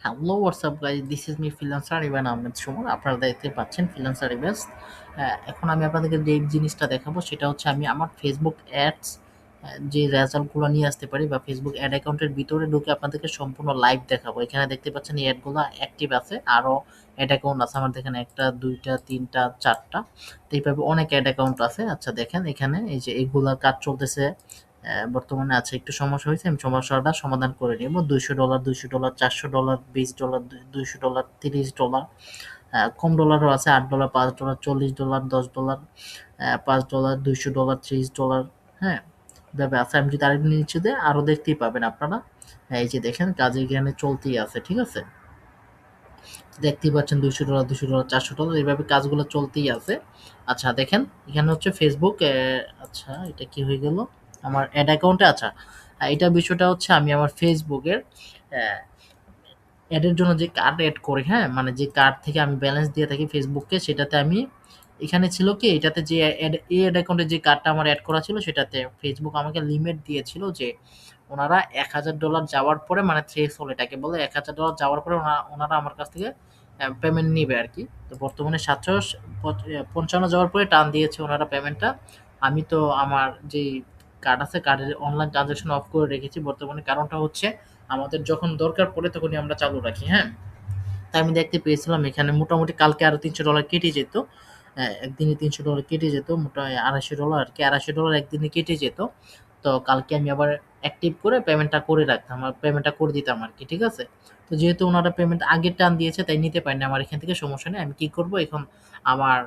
Hello WhatsApp guys, this is me freelancer Ivan Ahmed Sumon. আপনারা দেখতে পাচ্ছেন ফ্রিল্যান্সার ইভেন্টস। এখন আমি আপনাদেরকে যে জিনিসটা দেখাবো সেটা হচ্ছে আমি আমার ফেসবুক অ্যাডস যে রেজাল্টগুলো নিয়ে আসতে পারি বা ফেসবুক অ্যাড অ্যাকাউন্টের ভিতরে ঢুকে আপনাদেরকে সম্পূর্ণ লাইভ দেখাবো। এখানে দেখতে পাচ্ছেন এই অ্যাডগুলো অ্যাক্টিভ আছে, আরও অ্যাড অ্যাকাউন্ট আছে আমার। দেখেন একটা, দুইটা, তিনটা, চারটা, তো এইভাবে অনেক অ্যাড অ্যাকাউন্ট আছে। আচ্ছা দেখেন এখানে এই যে এইগুলার কাজ চলতেছে বর্তমানে আছে। একটু সমস্যা হয়েছে, আমি সমস্যাটা সমাধান করে নিব। $200, $200, $400, $20, $200, $30, কম ডলারও আছে, $8, $5, $40, $10, $5, $200, $30, হ্যাঁ, এভাবে আছে। আমি যদি আরেকটু নিচে দেয় আরও দেখতেই পাবেন আপনারা। এই যে দেখেন কাজ এখানে চলতেই আছে, ঠিক আছে, দেখতেই পাচ্ছেন $200, $200, $400, এইভাবে কাজগুলো চলতেই আছে। আচ্ছা দেখেন এখানে হচ্ছে ফেসবুক, আচ্ছা এটা কি হয়ে গেল আমার অ্যাড অ্যাকাউন্টে। আচ্ছা, এটা বিষয়টা হচ্ছে আমি আমার ফেসবুকের অ্যাডের জন্য যে কার্ড অ্যাড করি, হ্যাঁ, মানে যে কার্ড থেকে আমি ব্যালেন্স দিয়ে থাকি ফেসবুককে, সেটাতে আমি এখানে ছিল কি এটাতে যে অ্যাড অ্যাকাউন্টে যে কার্ডটা আমার অ্যাড করা ছিল সেটাতে ফেসবুক আমাকে লিমিট দিয়েছিল যে ওনারা $1000 যাওয়ার পরে, মানে থ্রেশহোল্ড এটাকে বলে, $1000 যাওয়ার পরে ওনারা আমার কাছ থেকে পেমেন্ট নিবে আর কি। তো বর্তমানে 755 যাওয়ার পরে টান দিয়েছে ওনারা পেমেন্টটা। আমি তো আমার যে কার্ড আছে কার্ডের অনলাইন ট্রানজাকশন অফ করে রেখেছি বর্তমানে। কারণটা হচ্ছে আমাদের যখন দরকার পড়ে তখনই আমরা চালু রাখি, হ্যাঁ। তাই আমি দেখতে পেয়েছিলাম এখানে মোটামুটি কালকে আরো $300 কেটে যেত। একদিনে $300 কেটে যেত, মোটা $250 আর কি, $250 একদিনে কেটে যেত। তো কালকে আমি আবার অ্যাক্টিভ করে পেমেন্টটা করে রাখতাম আর পেমেন্টটা করে দিতাম আর কি, ঠিক আছে। তো যেহেতু ওনারা পেমেন্ট আগের টান দিয়েছে তাই নিতে পারিনি আমার এখান থেকে, সমস্যা নেই। আমি কি করব এখন, আমার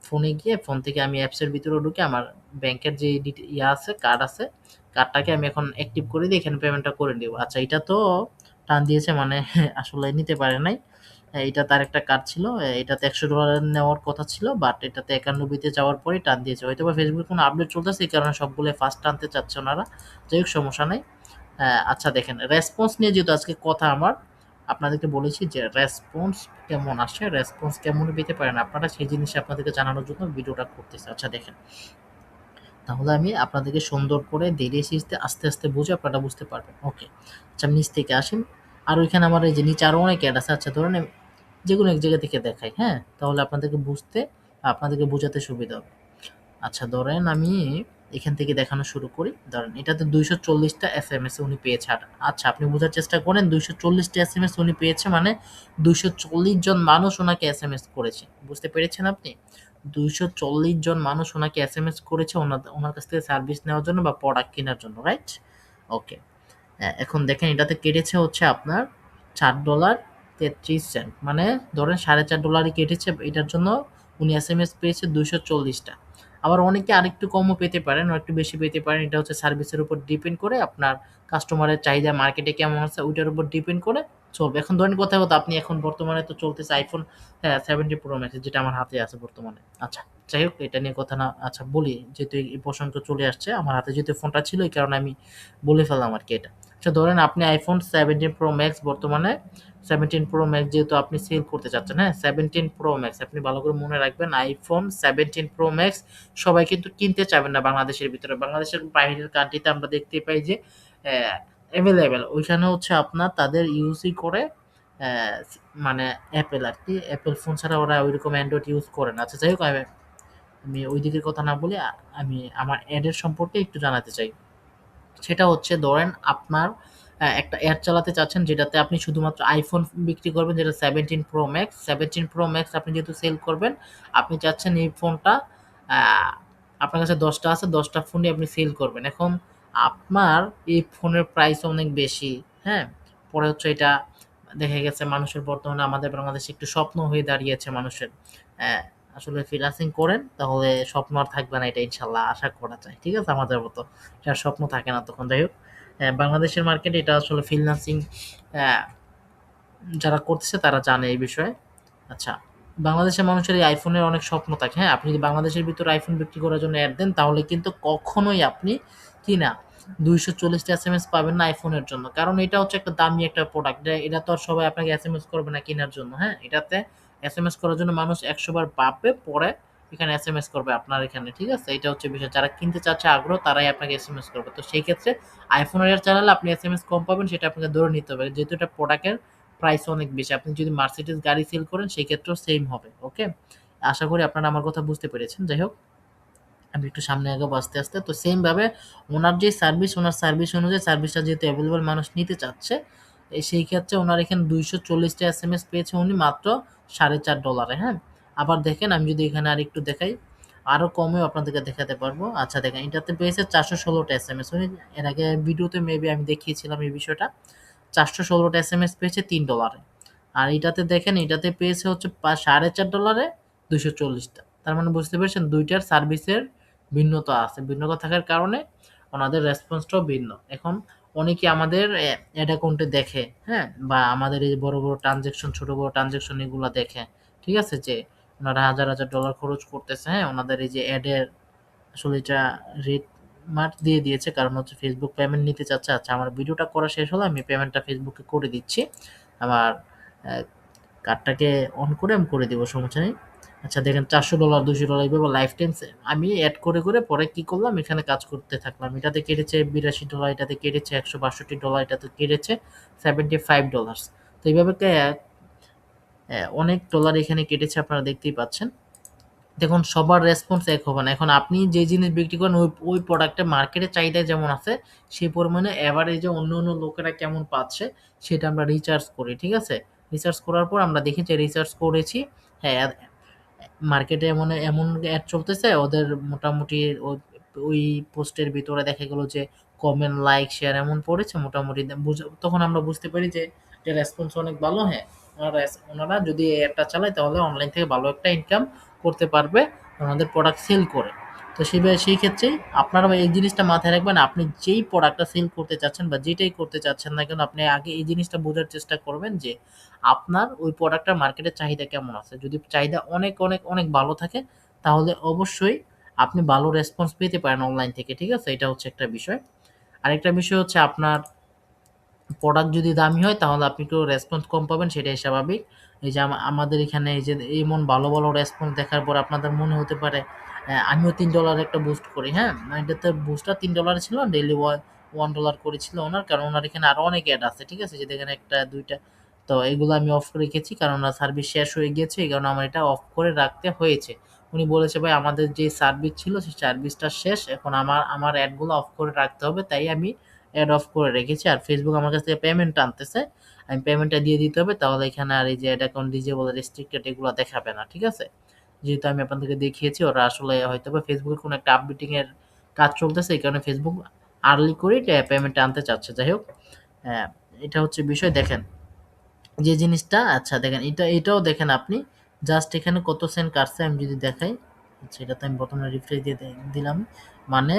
ফোনে গিয়ে ফোন থেকে আমি অ্যাপসের ভিতরে ঢুকে আমার ব্যাংকের যে ইয়া আছে, কার্ড আছে, কার্ডটাকে আমি এখন অ্যাক্টিভ করে দিয়ে এখানে পেমেন্টটা করে দিব। আচ্ছা এটা তো টান দিয়েছে মানে আসলে নিতে পারে নাই। এটা তার একটা কার্ড ছিল। এটাতে $100 নেওয়ার কথা ছিল, বাট এটাতে 91 তে যাওয়ার পরেই টান দিয়েছে। হয়তোবা ফেসবুকে কোনো আপডেট চলতেছে এই কারণে সবগুলো ফার্স্ট টানতে চাচ্ছে ওনারা। যাই হোক, সমস্যা নাই। আচ্ছা দেখেন রেসপন্স নিয়ে যেহেতু আজকে কথা আমার, আপনাদেরকে বলেছি যে রেসপন্স কেমন আসে, রেসপন্স কেমন পেতে পারেন আপনারা, সেই জিনিস আপনাদেরকে জানানোর জন্য ভিডিওটা করতেছি। আচ্ছা দেখেন, তাহলে আমি আপনাদেরকে সুন্দর করে ধীরে সুস্থে আস্তে আস্তে বুঝে আপনারা বুঝতে পারবেন। ওকে, আচ্ছা আমি নিচ থেকে আসেন। আর ওইখানে আমার এই যে নিচে আরো অনেক অ্যাড আছে। আচ্ছা ধরেন যেকোনো এক জায়গা থেকে দেখাই, হ্যাঁ, তাহলে আপনাদেরকে বুঝতে, আপনাদেরকে বোঝাতে সুবিধা হবে। আচ্ছা ধরেন আমি এখান থেকে দেখানো শুরু করি। ধরেন এটাতে 240টা এসএমএস উনি পেয়েছে। আর আচ্ছা আপনি বোঝার চেষ্টা করেন, 240টা এসএমএস উনি পেয়েছে মানে 240 জন মানুষ ওনাকে এসএমএস করেছে। বুঝতে পেরেছেন আপনি? 240 জন মানুষ ওনাকে এসএমএস করেছে ওনার কাছ থেকে সার্ভিস নেওয়ার জন্য বা প্রোডাক্ট কেনার জন্য, রাইট? ওকে। এখন দেখেন এটাতে কেটেছে হচ্ছে আপনার $4.33, মানে ধরেন $4.5 কেটেছে এটার জন্য। উনি এসএমএস পেয়েছে 240টা। আবার অনেকে আরেকটু কমও পেতে পারেন, আরেকটু বেশি পেতে পারেন। এটা হচ্ছে সার্ভিসের উপর ডিপেন্ড করে, আপনার কাস্টমারের চাহিদা মার্কেটে কেমন আছে ওইটার উপর ডিপেন্ড করে চলবে। এখন ধরেন কথা কথা আপনি এখন বর্তমানে তো চলতেছে আইফোন 17 প্রো ম্যাক্স, যেটা আমার হাতে আছে বর্তমানে। আচ্ছা যাই হোক, এটা নিয়ে কথা না, আচ্ছা বলি, যেহেতু এই প্রসঙ্গ চলে আসছে আমার হাতে, যেহেতু ফোনটা ছিল এই কারণে আমি বলে ফেললাম আর কি এটা। আচ্ছা ধরেন আপনি আইফোন 17 প্রো ম্যাক্স বর্তমানে, 17 প্রো ম্যাক্স যেহেতু আপনি সেল করতে চাচ্ছেন, হ্যাঁ, 17 প্রো ম্যাক্স আপনি ভালো করে মনে রাখবেন, আইফোন 17 প্রো ম্যাক্স সবাই কিন্তু কিনতে চাবেন না বাংলাদেশের ভিতরে। বাংলাদেশের বাইরের কান্ট্রিতে আমরা দেখতে পাই যে অ্যাভেলেবেল, ওইখানে হচ্ছে আপনার তাদের ইউজই করে মানে অ্যাপেল আর কি, অ্যাপেল ফোন ছাড়া ওরা ওইরকম অ্যান্ড্রয়েড ইউজ করে না। আচ্ছা যাই হোক, আমি ওই দিকের কথা না বলে আমি আমার অ্যাডের সম্পর্কে একটু জানাতে চাই। সেটা হচ্ছে ধরেন আপনার একটা অ্যাড চালাতে চাচ্ছেন যেটাতে আপনি শুধুমাত্র আইফোন বিক্রি করবেন, যেটা 17 প্রো ম্যাক্স। 17 প্রো ম্যাক্স আপনি যেহেতু সেল করবেন, আপনি চাচ্ছেন এই ফোনটা, আহ, আপনার কাছে 10টা আছে, 10টা ফোনই আপনি সেল করবেন। এখন আপনার এই ফোনের প্রাইস অনেক বেশি, হ্যাঁ। পরে হচ্ছে এটা দেখা গেছে মানুষের বর্তমানে আমাদের বাংলাদেশে একটু স্বপ্ন হয়ে দাঁড়িয়েছে মানুষের। আহ, আসলে ফ্রিল্যান্সিং করেন তাহলে স্বপ্ন আর থাকবে না, এটা ইনশাল্লাহ আশা করা যায়, ঠিক আছে। আমাদের মতো যার স্বপ্ন থাকে না তখন। যাই হোক, বাংলাদেশের মার্কেটে এটা আসলে ফ্রিল্যান্সিং যারা করতেছে তারা জানে এই বিষয়ে। আচ্ছা, বাংলাদেশের মানুষের এই আইফোনের অনেক স্বপ্ন থাকে, হ্যাঁ। আপনি যদি বাংলাদেশের ভিতরে আইফোন বিক্রি করার জন্য অ্যাড দেন তাহলে কিন্তু কখনোই আপনি কি না 240টা এসএমএস পাবেন না আইফোনের জন্য। কারণ এটা হচ্ছে একটা দামি একটা প্রোডাক্ট, এটা তো আর সবাই আপনাকে এসএমএস করবে না কেনার জন্য, হ্যাঁ। এটাতে এসএমএস করার জন্য মানুষ 100 বার ভাববে, পরে এখানে এসএমএস করবে আপনার এখানে, ঠিক আছে। এটা হচ্ছে বিষয়, যারা কিনতে চাচ্ছে আগ্রহ তারাই আপনাকে এসএমএস করবে। তো সেই ক্ষেত্রে আইফোনের চালালে আপনি এসএমএস কম পাবেন, সেটা আপনাকে ধরে নিতে হবে, যেহেতু এটা প্রোডাক্টের প্রাইস অনেক বেশি। আপনি যদি মার্সিডিজ গাড়ি সেল করেন সেই ক্ষেত্রেও সেম হবে। ওকে? আশা করি আপনারা আমার কথা বুঝতে পেরেছেন। যাই হোক, আমি একটু সামনে আগাবো আস্তে, আস্তে। তো সেম ভাবে উনার যে সার্ভিস, উনার সার্ভিস অনুযায়ী সার্ভিসটা যেহেতু এভেইলেবল মানুষ নিতে চাচ্ছে, সেই ক্ষেত্রে উনার এখানে 240 টা এসএমএস পেয়েছে উনি মাত্র $4.5 হ্যাঁ? আবার দেখেন আমি যদি এখানে আরেকটু দেখাই, আরো কমেও আপনাদেরকে দেখাতে পারবো। আচ্ছা দেখেন, এটাতে পেয়েছে 416 টা এসএমএস। উনি এর আগে ভিডিওতে মেবি আমি দেখিয়েছিলাম এই বিষয়টা। 416 টা এসএমএস পেয়েছে $3 আর এটাতে দেখেন, এটাতে পেয়েছে হচ্ছে $4.5 240 টা। তার মানে বুঝতে পেরেছেন ২ টার সার্ভিসের ভিন্নতা আছে। ভিন্নতা থাকার কারণে ওনাদের রেসপন্সটাও ভিন্ন। এখন অনেকে আমাদের অ্যাড অ্যাকাউন্টে দেখে, হ্যাঁ? বা আমাদের এই বড়, বড় ট্রান্সেকশন, ছোট বড় ট্রান্সেকশন এগুলা দেখে। ঠিক আছে? যে ওনারা হাজার, হাজার ডলার খরচ করতেছে, হ্যাঁ? ওনাদের এই যে অ্যাডের আসলে এটা রেট মার্ক দিয়ে দিয়েছে, কারণ হচ্ছে ফেসবুক পেমেন্ট নিতে চাচ্ছে। আচ্ছা, আমার ভিডিওটা করা শেষ হলো, আমি পেমেন্টটা ফেসবুকে করে দিচ্ছি। আমার কার্ডটাকে অন করে আমি করে দিব, সমস্যা নেই। আচ্ছা দেখেন, $400 $200 এইভাবে লাইফ টাইম আমি অ্যাড করে করে পরে কি করলাম, এখানে কাজ করতে থাকলাম। এটাতে কেটেছে $82, এটাতে কেটেছে $162, এটাতে কেটেছে $75। তো এইভাবে অনেক ডলার এখানে কেটেছে, আপনারা দেখতেই পাচ্ছেন। দেখুন সবার রেসপন্স এক হবে না। এখন আপনি যে জিনিস বিক্রি করেন ওই প্রোডাক্টের মার্কেটে চাহিদা যেমন আছে, সেই পরিমাণে এভারেজে অন্য লোকেরা কেমন পাচ্ছে সেটা আমরা রিসার্চ করি। ঠিক আছে? রিসার্চ করার পর আমরা দেখি যে রিসার্চ করেছি, হ্যাঁ, মার্কেটে এমন এমন অ্যাড চলতেছে ওদের মোটামুটি ওই পোস্টের ভিতরে দেখা গেল যে কমেন্ট, লাইক, শেয়ার এমন পড়েছে মোটামুটি তখন আমরা বুঝতে পারি যে রেসপন্স অনেক ভালো। হ্যাঁ, ওনারা যদি এই অ্যাপটা চালায় তাহলে অনলাইন থেকে ভালো একটা ইনকাম করতে পারবে ওনাদের প্রোডাক্ট সেল করে। তো সেই ক্ষেত্রেই আপনারা এই জিনিসটা মাথায় রাখবেন, আপনি যেই প্রোডাক্টটা সেল করতে চাচ্ছেন বা যেটাই করতে চাচ্ছেন না কেন, আপনি আগে এই জিনিসটা বোঝার চেষ্টা করবেন যে আপনার ওই প্রোডাক্টটার মার্কেটে চাহিদা কেমন আছে। যদি চাহিদা অনেক, অনেক, অনেক ভালো থাকে তাহলে অবশ্যই আপনি ভালো রেসপন্স পেতে পারেন অনলাইন থেকে। ঠিক আছে? এটা হচ্ছে একটা বিষয়। আরেকটা বিষয় হচ্ছে আপনার প্রোডাক্ট যদি দামি হয় তাহলে আপনি একটু রেসপন্স কম পাবেন, সেটাই স্বাভাবিক। এই যে আমাদের এখানে এই যে এমন ভালো, ভালো রেসপন্স দেখার পর আপনাদের মনে হতে পারে আমিও $3 একটা বুস্ট করি, হ্যাঁ? এটাতে বুস্টটা $3 ছিল, ডেইলি $1 করেছিল ওনার, কারণ ওনার এখানে আরো অনেক অ্যাড আছে। ঠিক আছে? যে দেখেন ১ টা ২ টা। তো এগুলো আমি অফ করে রেখেছি কারণ ওনার সার্ভিস শেষ হয়ে গিয়েছে। এই কারণে আমার এটা অফ করে রাখতে হয়েছে। উনি বলেছে, "ভাই আমাদের যে সার্ভিস ছিল সেই সার্ভিসটা শেষ। এখন আমার অ্যাডগুলো অফ করে রাখতে হবে।" তাই আমি অ্যাড অফ করে রেখেছি। আর ফেসবুক আমার কাছ থেকে পেমেন্ট আনতেছে। আমি পেমেন্টটা দিয়ে দিতে হবে। তাহলে এখানে আর এই যে অ্যাড অ্যাকাউন্ট ডিজেবল, রেস্ট্রিক্টেড এগুলো দেখাবে না। ঠিক আছে? যেহেতু আমি আপনাদেরকে দেখিয়েছি, ওরা আসলে হয়তোবা ফেসবুকের কোনো একটা আপডেটিং এর কাজ চলতেছে। এই কারণে ফেসবুক আর্লি করেই পেমেন্টটা আনতে চাচ্ছে। যাই হোক, হ্যাঁ, এটা হচ্ছে বিষয়। দেখেন যে জিনিসটা, আচ্ছা দেখেন এটাও দেখেন আপনি, জাস্ট এখানে কত সেন্ট কাটছে আমি যদি দেখাই। আচ্ছা, এটা তো আমি প্রথমে রিফ্রেশ দিয়ে দিলাম। মানে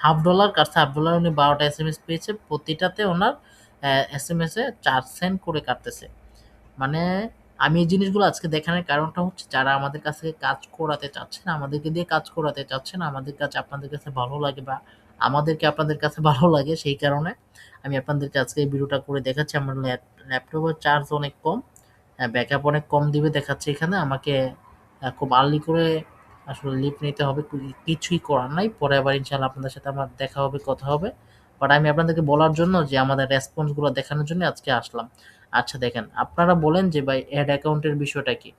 $1/2 কাটছে। $1/2 উনি ১২ টা এসএমএস পেয়েছে। প্রতিটাতে ওনার এসএমএস এ ৪ সেন্ট করে কাটতেছে। মানে আমি এই জিনিসগুলো আজকে দেখানোর কারণটা হচ্ছে, যারা আমাদের কাছ থেকে কাজ করাতে চাচ্ছেন, আমাদেরকে দিয়ে কাজ করাতে চাচ্ছেন, আমাদের কাছে আপনাদের কাছে ভালো লাগে বা আমাদেরকে আপনাদের কাছে ভালো লাগে, সেই কারণে আমি আপনাদেরকে আজকে এই ভিডিওটা করে দেখাচ্ছি। আমার ল্যাপটপের চার্জ অনেক কম, ব্যাকআপ অনেক কম দিবে দেখাচ্ছে এখানে। আমাকে খুব আর্লি করে আসলে লিভ নিতে হবে। কিছুই করার নাই। পরে আবার ইনশাআল্লাহ আপনাদের সাথে আমার দেখা হবে, কথা হবে। বাট আমি আপনাদেরকে বলার জন্য যে আমাদের রেসপন্স গুলো দেখানোর জন্য আজকে আসলাম। আচ্ছা দেখেন, আপনারা বলেন যে ভাই অ্যাড অ্যাকাউন্টের বিষয়টা কি?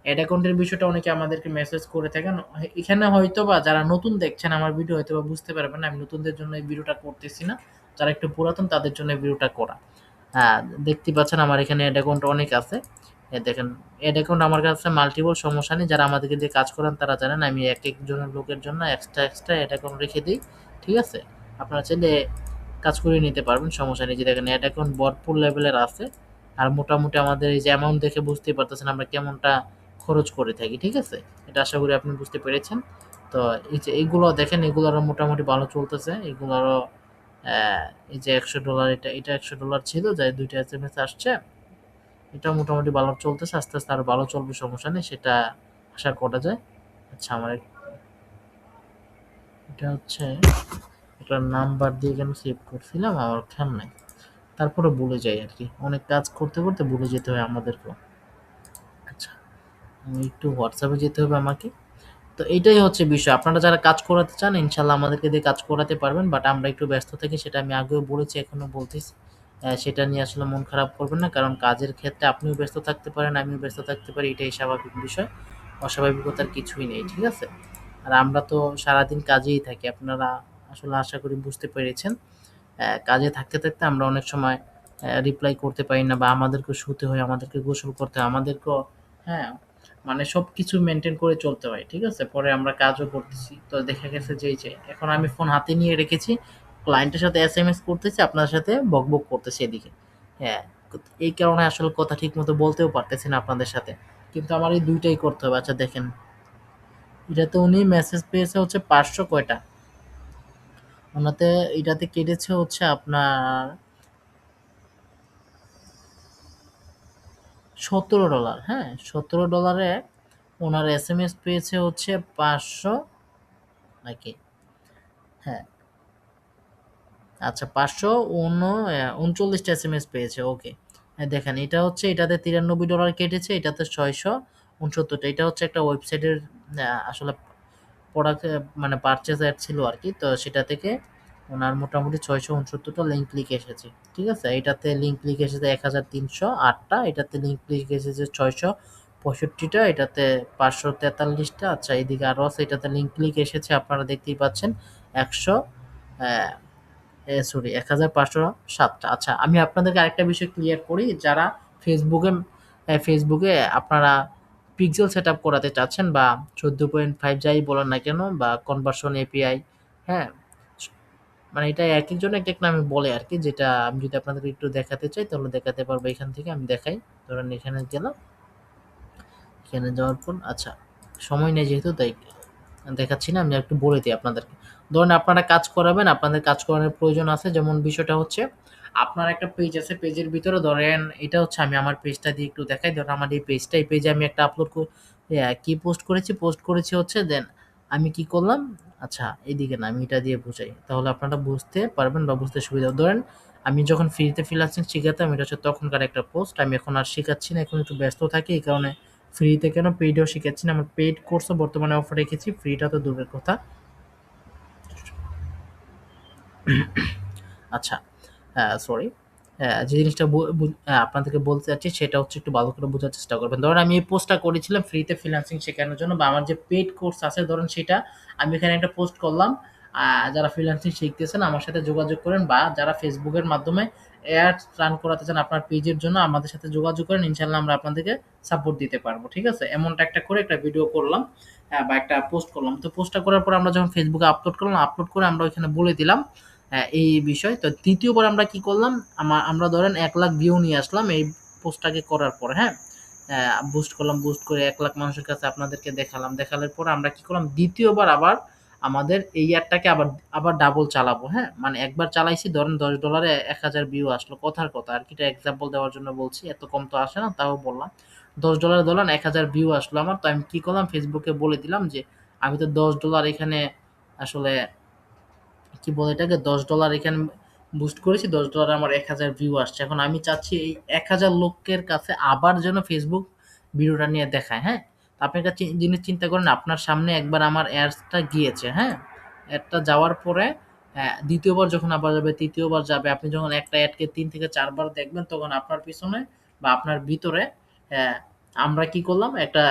অ্যাড অ্যাকাউন্টের বিষয়টা অনেকে আমাদেরকে মেসেজ করে থাকেন। এখানে হয়তোবা যারা নতুন দেখছেন আমার ভিডিও হয়তোবা বুঝতে পারবেন না। আমি নতুনদের জন্য এই ভিডিওটা করতেছি না। যারা একটু পুরাতন তাদের জন্য এই ভিডিওটা করা। হ্যাঁ, দেখতেই পাচ্ছেন আমার এখানে অ্যাড অ্যাকাউন্ট অনেক আছে। দেখেন, অ্যাড অ্যাকাউন্ট আমার কাছে মাল্টিপল, সমস্যা নেই। যারা আমাদেরকে দিয়ে কাজ করান তারা জানেন আমি একেকজনের লোকের জন্য এক্সট্রা অ্যাড অ্যাকাউন্ট রেখে দেই। ঠিক আছে? আপনারা চাইলে কাজ করিয়ে নিতে পারবেন, সমস্যা নেই। যে দেখেন অ্যাড অ্যাকাউন্ট ভরপুর লেভেলের আছে। আর মোটামুটি আমাদের এই যে অ্যামাউন্ট দেখে বুঝতেই পারতেছেন আমরা কেমনটা খরচ করে থাকি। ঠিক আছে? এটা আশা করি আপনি বুঝতে পেরেছেন। তো এই যে এইগুলো দেখেন, এগুলোরও মোটামুটি ভালো চলতেছে। এগুলোরও এই যে $100, এটা $100 ছিল, যাই ২ টা এসএমএস আসছে। এটা মোটামুটি ভালো চলতেছে। আস্তে, আস্তে আরো ভালো চলবে, সমস্যা নেই। সেটা আশা করা যায়। আচ্ছা, আমার এটা হচ্ছে একটা নাম্বার দিয়ে কেন সেভ করছিলাম আমার খেয়াল নাই। তারপরে ভুলে যাই আরকি। অনেক কাজ করতে, করতে ভুলে যেতে হয় আমাদেরকেও। আচ্ছা, আমি একটু WhatsApp এ যেতে হবে আমাকে। তো এইটাই হচ্ছে বিষয়। আপনারা যারা কাজ করাতে চান ইনশাআল্লাহ আমাদেরকে দিয়ে কাজ করাতে পারবেন। বাট আমরা একটু ব্যস্ত থাকি, সেটা আমি আগেও বলেছি, এখনো বলতেছি। সেটা নিয়ে আসলে মন খারাপ করবেন না। কারণ কাজের ক্ষেত্রে আপনিও ব্যস্ত থাকতে পারেন, আমিও ব্যস্ত থাকতে পারি। এটাই স্বাভাবিক বিষয়। অস্বাভাবিকতার কিছুই নেই। ঠিক আছে? আর আমরা তো সারাদিন কাজেই থাকি। আপনারা আসলে আশা করি বুঝতে পেরেছেন। কাজে থাকতে, থাকতে আমরা অনেক সময় রিপ্লাই করতে পারি না বা আমাদেরকেও শুতে হয়, আমাদেরকে গোসল করতে হয়, আমাদেরকেও হ্যাঁ, মানে সবকিছু মেইনটেইন করে চলতে হয়। ঠিক আছে? পরে আমরা কাজও করতেছি। তো দেখা গেছে যে এই যে এখন আমি ফোন হাতে নিয়ে রেখেছি, ক্লায়েন্টের সাথে এসএমএস করতেছি, আপনার সাথে বকবক করতেছি এদিকে। হ্যাঁ, এই কারণে আসলে কথা ঠিকমতো বলতেও পারতেছি না আপনাদের সাথে। কিন্তু আমার এই ২ টাই করতে হবে। আচ্ছা দেখেন, এটাতে উনি মেসেজ পেয়েছে হচ্ছে ৫০০ কয়টা? ওনাতে এটাতে কেটেছে হচ্ছে আপনার $17, হ্যাঁ? $17 এ ওনার এসএমএস পেয়েছে হচ্ছে ৫০০ নাকি? হ্যাঁ, আচ্ছা ৫৩৯ টা এসএমএস পেয়েছে। ওকে। দেখেন এটা হচ্ছে এটাতে $93 কেটেছে, এটাতে ৬৬৯ টা। এটা হচ্ছে একটা ওয়েবসাইটের আসলে প্রোডাক্ট মানে পারচেজ অ্যাড ছিল আরকি। তো সেটা থেকে উনার মোটামুটি ৬৬৯ টা লিঙ্ক ক্লিক এসেছে। ঠিক আছে? এটাতে লিঙ্ক ক্লিক এসেছে ১৩০৮ টা, এটাতে লিঙ্ক ক্লিক এসেছে ৬৬৫ টা, এটাতে ৫৪৩ টা। আচ্ছা এদিকে আরো আছে, এটাতে লিঙ্ক ক্লিক এসেছে আপনারা দেখতেই পাচ্ছেন ১০০ অ্যা সরি ১৫০৭ টা। আচ্ছা আমি আপনাদেরকে আরেকটা বিষয় ক্লিয়ার করি। যারা ফেসবুকে আপনারা পিক্সেল সেটআপ করাতে চাচ্ছেন বা ১৪.৫ যাই বলেন না কেন বা কনভার্সন এপিআই, হ্যাঁ? মানে এটা একেক জন একেক নামে বলে আরকি। যেটা আমি যদি আপনাদেরকে একটু দেখাতে চাই তাহলে দেখাতে পারবো। এখান থেকে আমি দেখাই। ধরেন এখানে গেলাম। এখানে যাওয়ার পর আচ্ছা সময় নেই যেহেতু তাই দেখাচ্ছি না। আমি একটু বলে দিই আপনাদেরকে। ধরুন আপনারা কাজ করাবেন, আপনাদের কাজ করানোর প্রয়োজন আছে। যেমন বিষয়টা হচ্ছে আপনার একটা পেজ আছে। পেজের ভিতরে ধরেন এটা হচ্ছে আমি আমার পেজটা দিয়ে একটু দেখাই। ধরেন আমার এই পেজটা, এই পেজে আমি একটা আপলোড কি পোস্ট করেছি? পোস্ট করেছি হচ্ছে দেন আমি কি করলাম? আচ্ছা এদিকে না আমি এটা দিয়ে বুঝাই। তাহলে আপনারা বুঝতে পারবেন বা বুঝতে সুবিধা হবে। ধরেন আমি যখন ফ্রিতে ফ্রিল্যান্সিং শিখাতাম এটা হচ্ছে তখনকার একটা পোস্ট। আমি এখন আর শিখাচ্ছি না। এখন একটু ব্যস্ত থাকি। এই কারণে ফ্রিতে কেন পেইডও শিখাচ্ছি না। আমার পেইড কোর্সও বর্তমানে অফার রেখেছি। ফ্রিটা তো দূরের কথা। আচ্ছা, সরি। যে জিনিসটা আপনাদেরকে বলতে চাচ্ছি সেটা হচ্ছে একটু ভালো করে বোঝার চেষ্টা করবেন। ধরেন আমি এই পোস্টটা করেছিলাম ফ্রিতে ফ্রিল্যান্সিং শেখানোর জন্য বা আমার যে পেইড কোর্স আছে ধরেন সেটা আমি এখানে একটা পোস্ট করলাম। যারা ফ্রিল্যান্সিং শিখতেছেন আমার সাথে যোগাযোগ করেন বা যারা Facebook এর মাধ্যমে অ্যাডস রান করাতে চান আপনার পেজের জন্য আমাদের সাথে যোগাযোগ করেন। ইনশাআল্লাহ আমরা আপনাদেরকে সাপোর্ট দিতে পারবো। ঠিক আছে? এমনটা একটা করে একটা ভিডিও করলাম, বা একটা পোস্ট করলাম। তো পোস্টটা করার পর আমরা যখন Facebook এ আপলোড করলাম, আপলোড করে আমরা ওইখানে বলে দিলাম এই বিষয়। তো ২য় বার আমরা কি করলাম? আমরা ধরেন ১,০০,০০০ ভিউ নিয়ে আসলাম এই পোস্টটাকে করার পরে, হ্যাঁ? বুস্ট করলাম, বুস্ট করে ১,০০,০০০ মানুষের কাছে আপনাদেরকে দেখালাম। দেখানোর পরে আমরা কি করলাম? ২য় বার আবার আমাদের এই অ্যাডটাকে আবার ডাবল চালাবো, হ্যাঁ? মানে একবার চালাইছি ধরেন $১০ এ ১,০০০ ভিউ আসলো। কথার কথা আরকি, এটা এক্সাম্পল দেওয়ার জন্য বলছি। এত কম তো আসে না, তাও বললাম। $১০ ধরলাম ১,০০০ ভিউ আসলো আমার। তো আমি কি করলাম? Facebook এ বলে দিলাম যে, আমি তো $১০ এখানে আসলে কি বলে এটাকে $১০ এখানে বুস্ট করেছি। $১০ আমার ১,০০০ ভিউ আসছে। এখন আমি চাচ্ছি এই ১,০০০ লোকের কাছে আবার যেন Facebook ভিডিওটা নিয়ে দেখায়, হ্যাঁ? তো আপনি একটা জিনিস চিন্তা করেন, আপনার সামনে একবার আমার অ্যাডসটা গিয়েছে, হ্যাঁ? অ্যাডটা যাওয়ার পরে ২য় বার যখন আবার যাবে, ৩য় বার যাবে, আপনি যখন একটা অ্যাডকে ৩ থেকে ৪ বার দেখবেন তখন আপনার পিছনে বা আপনার ভিতরে অ্যা আমরা কি করলাম? একটা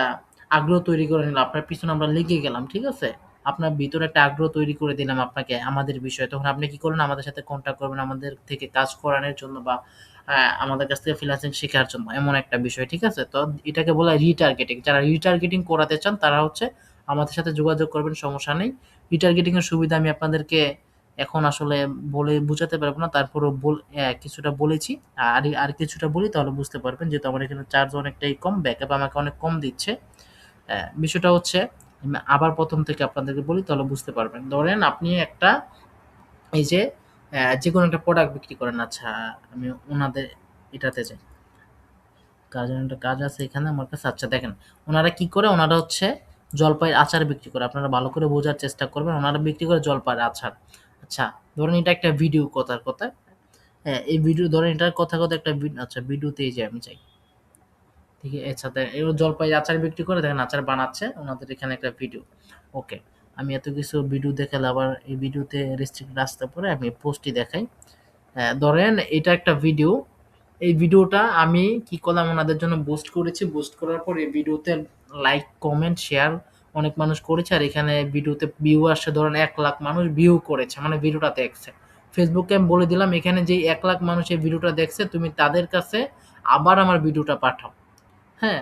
আগ্রহ তৈরি করে নিলাম। আপনার পিছনে আমরা লেগে গেলাম, ঠিক আছে? আপনার ভিতরে একটা আগ্রহ তৈরি করে দিলাম আপনাকে আমাদের বিষয়ে। তখন আপনি কি করবেন? আমাদের সাথে কনট্যাক্ট করবেন আমাদের থেকে কাজ করানোর জন্য বা আমাদের কাছ থেকে ফ্রিল্যান্সিং শেখার জন্য। এমন একটা বিষয়, ঠিক আছে? তো এটাকে বলা হয় রিটার্গেটিং। যারা রিটার্গেটিং করাতে চান তারা হচ্ছে আমাদের সাথে যোগাযোগ করবেন, সমস্যা নেই। রিটার্গেটিং এর সুবিধা আমি আপনাদেরকে এখন আসলে বলে বুঝাতে পারব না। তারপরেও কিছুটা বলেছি। আর কিছুটা বলি তাহলে বুঝতে পারবেন। যেহেতু আমার এখানে চার্জ অনেকটাই কম, ব্যাকআপ আমাকে অনেক কম দিচ্ছে। বিষয়টা হচ্ছে আমি আবার ১ম থেকে আপনাদেরকে বলি তাহলে বুঝতে পারবেন। ধরেন আপনি একটা এই যে যেকোনো একটা প্রোডাক্ট বিক্রি করেন। আচ্ছা আমি উনাদের এটাতে যাই। কাজের একটা কাজ আছে এখানে আমার কাছে। আচ্ছা দেখেন, উনারা কি করে? উনারা হচ্ছে জলপাইয়ের আচার বিক্রি করে। আপনারা ভালো করে বোঝার চেষ্টা করবেন। উনারা বিক্রি করে জলপাইয়ের আচার। আচ্ছা ধরেন এটা একটা ভিডিও কথার কথা। হ্যাঁ, এই ভিডিও ধরেন এটার কথা একটা আচ্ছা ভিডিওতে এই যে আমি যাই। ঠিক আচ্ছা এবার জলপাই আচার বিক্রি করে দেখেন আচার বানাচ্ছে। উনাদের এখানে একটা ভিডিও। ওকে। আমি এত কিছু ভিডিও দেখালে আবার এই ভিডিওতে রেস্ট্রিক্ট আসতে পারে। আমি পোস্টই দেখাই। ধরেন এটা একটা ভিডিও। এই ভিডিওটা আমি কি করলাম, ওনাদের জন্য বুস্ট করেছি। বুস্ট করার পর এই ভিডিওতে লাইক, কমেন্ট, শেয়ার অনেক মানুষ করেছে। আর এখানে ভিডিওতে ভিউ আসছে ধরেন 1,00,000 মানুষ ভিউ করেছে, মানে ভিডিওটা দেখছে। ফেসবুকে আমি বলে দিলাম এখানে যে 1,00,000 মানুষ এই ভিডিওটা দেখছে, তুমি তাদের কাছে আবার আমার ভিডিওটা পাঠাও। হ্যাঁ?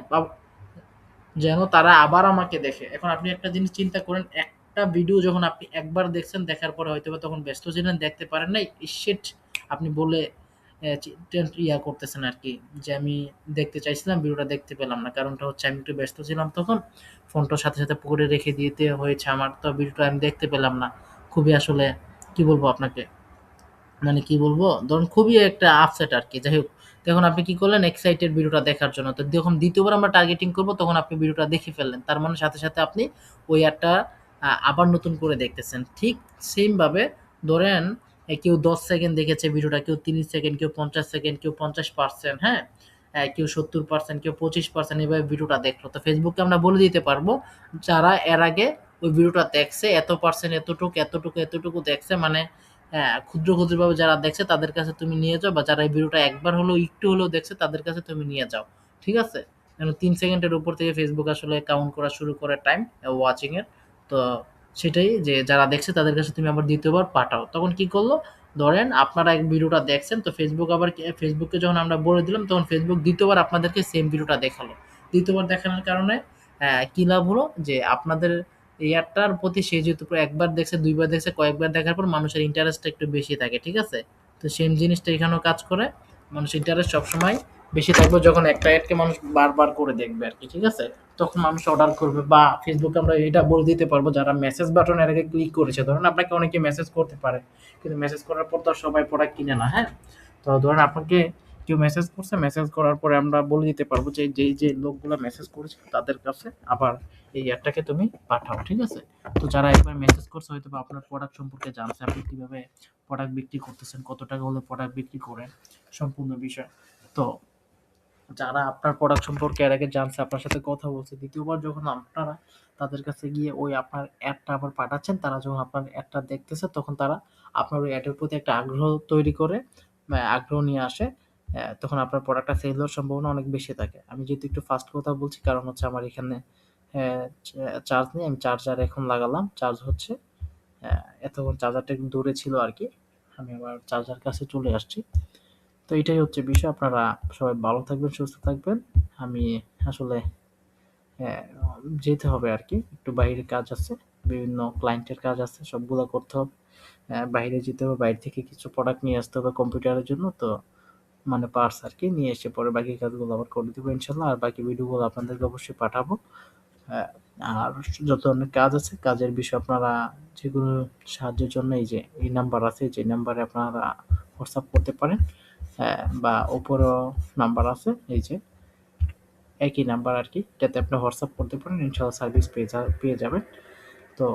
যেন তারা আবার আমাকে দেখে। এখন আপনি একটা জিনিস চিন্তা করেন, একটা ভিডিও যখন আপনি একবার দেখছেন, দেখার পরে হয়তোবা তখন ব্যস্ত ছিলেন, দেখতে পারেন নাই। শিট! আপনি বলে করতেছেন আরকি যে, "আমি দেখতে চাইছিলাম, ভিডিওটা দেখতে পেলাম না।" কারণটা হচ্ছে আমি একটু ব্যস্ত ছিলাম তখন। ফোনটার সাথে, সাথে পকেটে রেখে দিতে হয়েছে আমার। তো ভিডিওটা আমি দেখতে পেলাম না। খুবই আসলে কি বলবো আপনাকে? মানে কি বলবো? ধরুন খুবই একটা আপসেট আরকি। যাই হোক, তখন আপনি কি করলেন? এক্সাইটেড ভিডিওটা দেখার জন্য। তো যখন ২য় বার আমরা টার্গেটিং করব তখন আপনি ভিডিওটা দেখে ফেললেন। তার মানে সাথে, সাথে আপনি ওই অ্যাডটা আবার নতুন করে দেখতেছেন। ঠিক সেইম ভাবে ধরেন কেউ ১০ সেকেন্ড দেখেছে ভিডিওটা, কেউ ৩০ সেকেন্ড, কেউ ৫০ সেকেন্ড, কেউ ৫০%, হ্যাঁ? কেউ ৭০%, কেউ ২৫% এভাবে ভিডিওটা দেখলো। তো ফেসবুককে আমরা বলে দিতে পারবো, যারা এর আগে ওই ভিডিওটা দেখছে এত পার্সেন্ট, এতটুকু, এতটুকু, এতটুকু দেখছে, মানে হ্যাঁ, ক্ষুদ্র, ক্ষুদ্রভাবে যারা দেখছে তাদের কাছে তুমি নিয়ে যাও, বা যারা এই ভিডিওটা একবার হলেও একটু হলেও দেখছে তাদের কাছে তুমি নিয়ে যাও। ঠিক আছে? যেন ৩ সেকেন্ডের উপর থেকে Facebook আসলে কাউন্ট করা শুরু করে টাইম ওয়াচিং এর। তো সেটাই যে যারা দেখছে তাদের কাছে তুমি আবার ২য় বার পাঠাও। তখন কি করল? ধরেন আপনারা এক ভিডিওটা দেখছেন, তো Facebook আবার Facebook কে যখন আমরা বলে দিলাম তখন Facebook ২য় বার আপনাদেরকে সেম ভিডিওটা দেখালো। ২য় বার দেখানোর কারণে কি লাভ হলো? যে আপনাদের এই অ্যাডটার প্রতি সে যেহেতু একবার দেখছে, ২ বার দেখছে, কয়েকবার দেখার পর মানুষের ইন্টারেস্টটা একটু বেশি থাকে। ঠিক আছে? তো সেম জিনিসটা এখানেও কাজ করে। মানুষের ইন্টারেস্ট সবসময় বেশি থাকবে যখন একটা অ্যাডকে মানুষ বারবার করে দেখবে আরকি। ঠিক আছে? তখন মানুষ অর্ডার করবে, বা Facebook এ আমরা এটা বলে দিতে পারবো যারা মেসেজ বাটন এর আগে ক্লিক করেছে। ধরুন আপনাকে অনেকে মেসেজ করতে পারে। কিন্তু মেসেজ করার পর তো আর সবাই প্রোডাক্ট কিনে না, হ্যাঁ? তো ধরেন আপনাকে কেউ মেসেজ করছে, মেসেজ করার পরে আমরা বলে দিতে পারবো যে, যে লোকগুলা মেসেজ করেছে তাদের কাছে আবার এই অ্যাডটাকে তুমি পাঠাও। ঠিক আছে? তো যারা একবার মেসেজ করছে হয়তোবা আপনার প্রোডাক্ট সম্পর্কে জানছে, আপনি কিভাবে প্রোডাক্ট বিক্রি করতেছেন, কত টাকা হলে প্রোডাক্ট বিক্রি করেন, সম্পূর্ণ বিষয়। তো যারা আপনার প্রোডাক্ট সম্পর্কে এর আগে জানছে, আপনার সাথে কথা বলছে, ২য় বার যখন আপনারা তাদের কাছে গিয়ে ওই আপনার অ্যাডটা আবার পাঠাচ্ছেন, তারা যখন আপনার অ্যাডটা দেখতেছে তখন তারা আপনার ওই অ্যাডের প্রতি একটা আগ্রহ তৈরি করে, আগ্রহ নিয়ে আসে। তখন আপনার প্রোডাক্টটা সেল হওয়ার সম্ভাবনা অনেক বেশি থাকে। আমি যেহেতু একটু ফাস্ট কথা বলছি কারণ হচ্ছে আমার এখানে চার্জ নেই। আমি চার্জার এখন লাগালাম। চার্জ হচ্ছে। এতক্ষণ চার্জারটা একটু দূরে ছিল আরকি। আমি আবার চার্জার কাছে চলে আসছি। তো এটাই হচ্ছে বিষয়। আপনারা সবাই ভালো থাকবেন, সুস্থ থাকবেন। আমি আসলে হ্যাঁ, যেতে হবে আরকি। একটু বাহিরে কাজ আছে। বিভিন্ন ক্লায়েন্টের কাজ আছে। সবগুলা করতে হবে। বাইরে যেতে হবে। বাইরে থেকে কিছু প্রোডাক্ট নিয়ে আসতে হবে কম্পিউটারের জন্য। তো মানে পার্টস আরকি। নিয়ে এসে পরে বাকি কাজগুলো আবার করে দিব ইনশাআল্লাহ। আর বাকি ভিডিওগুলো আপনাদেরকে অবশ্যই পাঠাবো। হ্যাঁ, আর যত ধরনের কাজ আছে, কাজের বিষয়ে আপনারা যেগুলো সাহায্যের জন্য এই যে এই নাম্বার আছে, যে নাম্বারে আপনারা হোয়াটসঅ্যাপ করতে পারেন। বা উপরেও নাম্বার আছে, এই যে একই নাম্বার আরকি। এটাতে আপনি হোয়াটসঅ্যাপ করতে পারেন। ইনশাআল্লাহ সার্ভিস পেয়ে যাবেন। তো